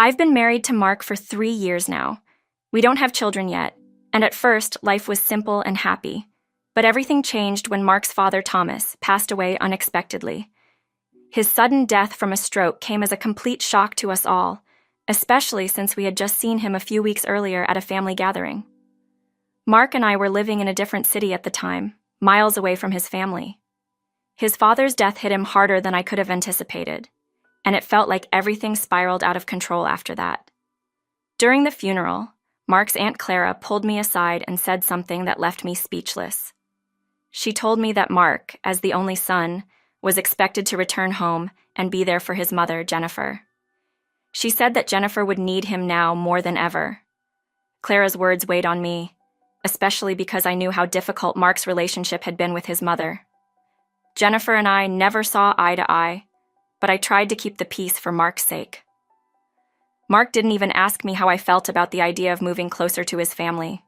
I've been married to Mark for 3 years now. We don't have children yet, and at first, life was simple and happy. But everything changed when Mark's father, Thomas, passed away unexpectedly. His sudden death from a stroke came as a complete shock to us all, especially since we had just seen him a few weeks earlier at a family gathering. Mark and I were living in a different city at the time, miles away from his family. His father's death hit him harder than I could have anticipated, and it felt like everything spiraled out of control after that. During the funeral, Mark's Aunt Clara pulled me aside and said something that left me speechless. She told me that Mark, as the only son, was expected to return home and be there for his mother, Jennifer. She said that Jennifer would need him now more than ever. Clara's words weighed on me, especially because I knew how difficult Mark's relationship had been with his mother. Jennifer and I never saw eye to eye, but I tried to keep the peace for Mark's sake. Mark didn't even ask me how I felt about the idea of moving closer to his family.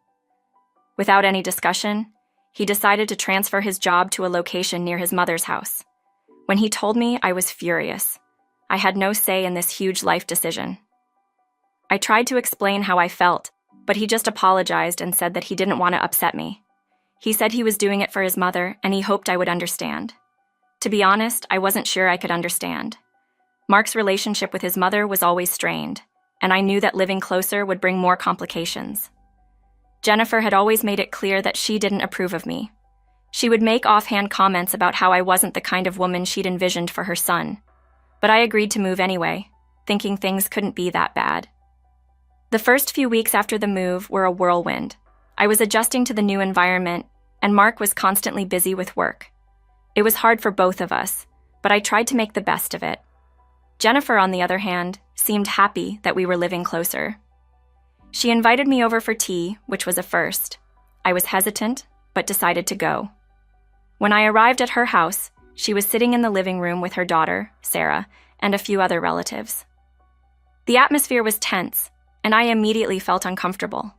Without any discussion, he decided to transfer his job to a location near his mother's house. When he told me, I was furious. I had no say in this huge life decision. I tried to explain how I felt, but he just apologized and said that he didn't want to upset me. He said he was doing it for his mother, and he hoped I would understand. To be honest, I wasn't sure I could understand. Mark's relationship with his mother was always strained, and I knew that living closer would bring more complications. Jennifer had always made it clear that she didn't approve of me. She would make offhand comments about how I wasn't the kind of woman she'd envisioned for her son. But I agreed to move anyway, thinking things couldn't be that bad. The first few weeks after the move were a whirlwind. I was adjusting to the new environment, and Mark was constantly busy with work. It was hard for both of us, but I tried to make the best of it. Jennifer, on the other hand, seemed happy that we were living closer. She invited me over for tea, which was a first. I was hesitant, but decided to go. When I arrived at her house, she was sitting in the living room with her daughter, Sarah, and a few other relatives. The atmosphere was tense, and I immediately felt uncomfortable.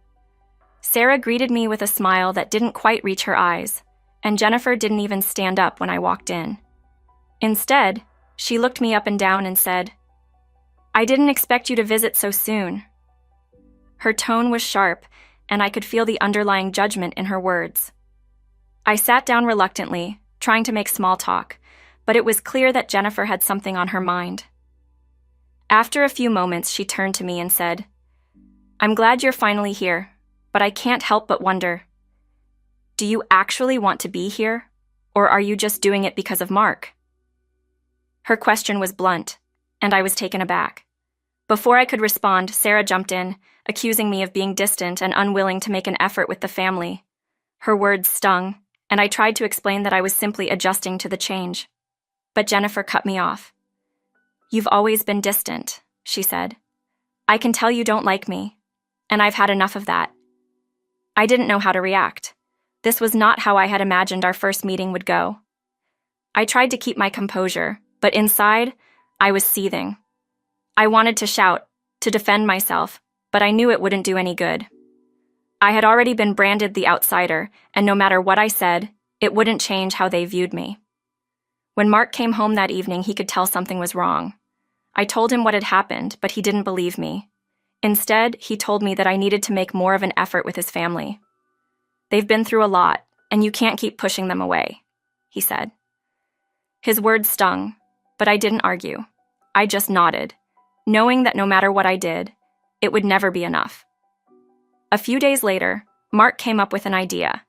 Sarah greeted me with a smile that didn't quite reach her eyes, and Jennifer didn't even stand up when I walked in. Instead, she looked me up and down and said, "I didn't expect you to visit so soon." Her tone was sharp, and I could feel the underlying judgment in her words. I sat down reluctantly, trying to make small talk, but it was clear that Jennifer had something on her mind. After a few moments, she turned to me and said, "I'm glad you're finally here, but I can't help but wonder, do you actually want to be here, or are you just doing it because of Mark?" Her question was blunt, and I was taken aback. Before I could respond, Sarah jumped in, accusing me of being distant and unwilling to make an effort with the family. Her words stung, and I tried to explain that I was simply adjusting to the change. But Jennifer cut me off. "You've always been distant," she said. "I can tell you don't like me, and I've had enough of that." I didn't know how to react. This was not how I had imagined our first meeting would go. I tried to keep my composure, but inside, I was seething. I wanted to shout, to defend myself, but I knew it wouldn't do any good. I had already been branded the outsider, and no matter what I said, it wouldn't change how they viewed me. When Mark came home that evening, he could tell something was wrong. I told him what had happened, but he didn't believe me. Instead, he told me that I needed to make more of an effort with his family. "They've been through a lot, and you can't keep pushing them away," he said. His words stung, but I didn't argue. I just nodded, knowing that no matter what I did, it would never be enough. A few days later, Mark came up with an idea.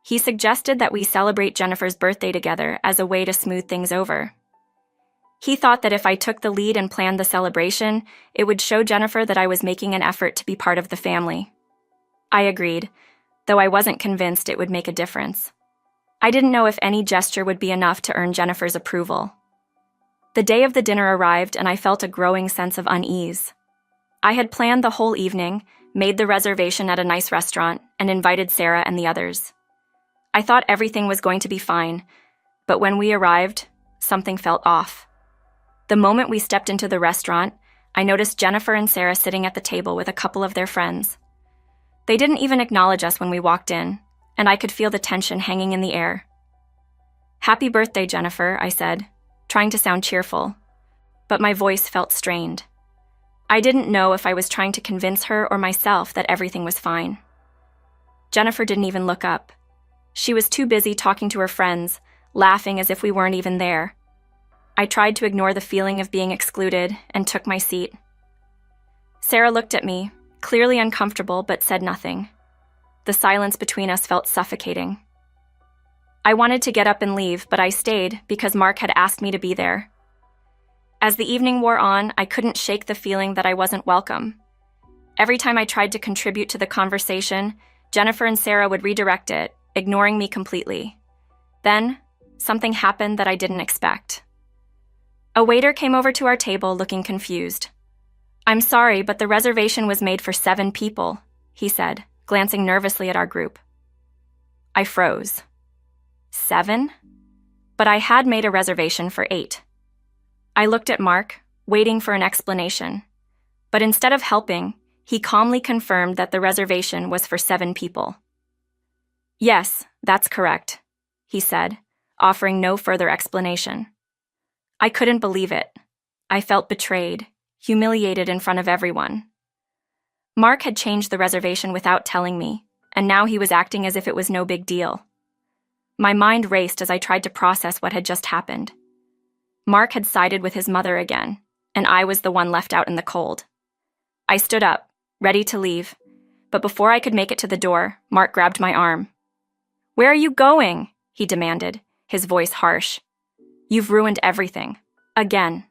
He suggested that we celebrate Jennifer's birthday together as a way to smooth things over. He thought that if I took the lead and planned the celebration, it would show Jennifer that I was making an effort to be part of the family. I agreed, though I wasn't convinced it would make a difference. I didn't know if any gesture would be enough to earn Jennifer's approval. The day of the dinner arrived, and I felt a growing sense of unease. I had planned the whole evening, made the reservation at a nice restaurant, and invited Sarah and the others. I thought everything was going to be fine, but when we arrived, something felt off. The moment we stepped into the restaurant, I noticed Jennifer and Sarah sitting at the table with a couple of their friends. They didn't even acknowledge us when we walked in, and I could feel the tension hanging in the air. "Happy birthday, Jennifer," I said, trying to sound cheerful, but my voice felt strained. I didn't know if I was trying to convince her or myself that everything was fine. Jennifer didn't even look up. She was too busy talking to her friends, laughing as if we weren't even there. I tried to ignore the feeling of being excluded and took my seat. Sarah looked at me, clearly uncomfortable, but said nothing. The silence between us felt suffocating. I wanted to get up and leave, but I stayed because Mark had asked me to be there. As the evening wore on, I couldn't shake the feeling that I wasn't welcome. Every time I tried to contribute to the conversation, Jennifer and Sarah would redirect it, ignoring me completely. Then, something happened that I didn't expect. A waiter came over to our table looking confused. "I'm sorry, but the reservation was made for 7 people," he said, glancing nervously at our group. I froze. 7? But I had made a reservation for 8. I looked at Mark, waiting for an explanation. But instead of helping, he calmly confirmed that the reservation was for 7 people. "Yes, that's correct," he said, offering no further explanation. I couldn't believe it. I felt betrayed, humiliated in front of everyone. Mark had changed the reservation without telling me, and now he was acting as if it was no big deal. My mind raced as I tried to process what had just happened. Mark had sided with his mother again, and I was the one left out in the cold. I stood up, ready to leave, but before I could make it to the door, Mark grabbed my arm. "Where are you going?" he demanded, his voice harsh. "You've ruined everything. Again."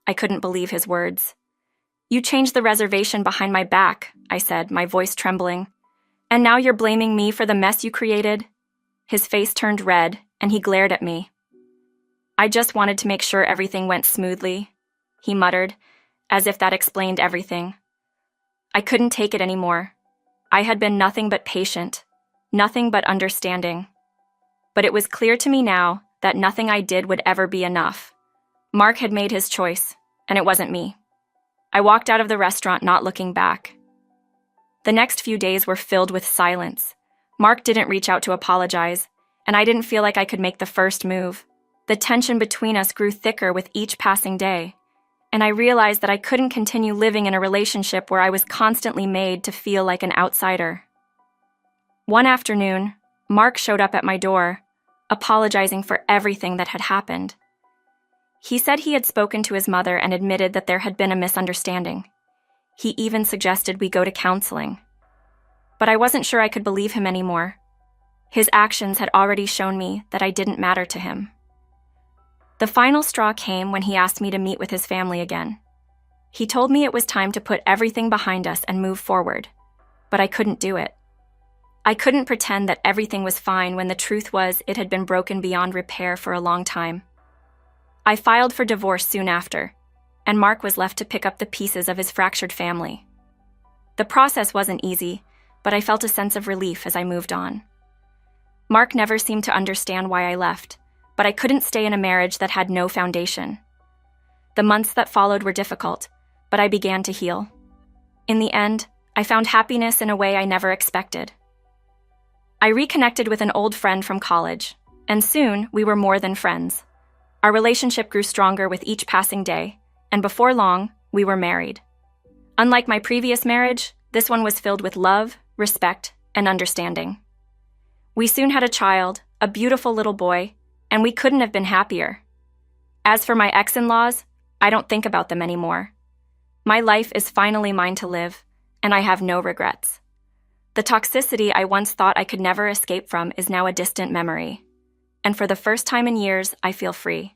I couldn't believe his words. "You changed the reservation behind my back," I said, my voice trembling. "And now you're blaming me for the mess you created?" His face turned red, and he glared at me. "I just wanted to make sure everything went smoothly," he muttered, as if that explained everything. I couldn't take it anymore. I had been nothing but patient, nothing but understanding. But it was clear to me now that nothing I did would ever be enough. Mark had made his choice, and it wasn't me. I walked out of the restaurant not looking back. The next few days were filled with silence. Mark didn't reach out to apologize, and I didn't feel like I could make the first move. The tension between us grew thicker with each passing day, and I realized that I couldn't continue living in a relationship where I was constantly made to feel like an outsider. One afternoon, Mark showed up at my door, apologizing for everything that had happened. He said he had spoken to his mother and admitted that there had been a misunderstanding. He even suggested we go to counseling. But I wasn't sure I could believe him anymore. His actions had already shown me that I didn't matter to him. The final straw came when he asked me to meet with his family again. He told me it was time to put everything behind us and move forward, but I couldn't do it. I couldn't pretend that everything was fine when the truth was it had been broken beyond repair for a long time. I filed for divorce soon after, and Mark was left to pick up the pieces of his fractured family. The process wasn't easy, but I felt a sense of relief as I moved on. Mark never seemed to understand why I left, but I couldn't stay in a marriage that had no foundation. The months that followed were difficult, but I began to heal. In the end, I found happiness in a way I never expected. I reconnected with an old friend from college, and soon we were more than friends. Our relationship grew stronger with each passing day, and before long, we were married. Unlike my previous marriage, this one was filled with love, respect, and understanding. We soon had a child, a beautiful little boy, and we couldn't have been happier. As for my ex-in-laws, I don't think about them anymore. My life is finally mine to live, and I have no regrets. The toxicity I once thought I could never escape from is now a distant memory. And for the first time in years, I feel free.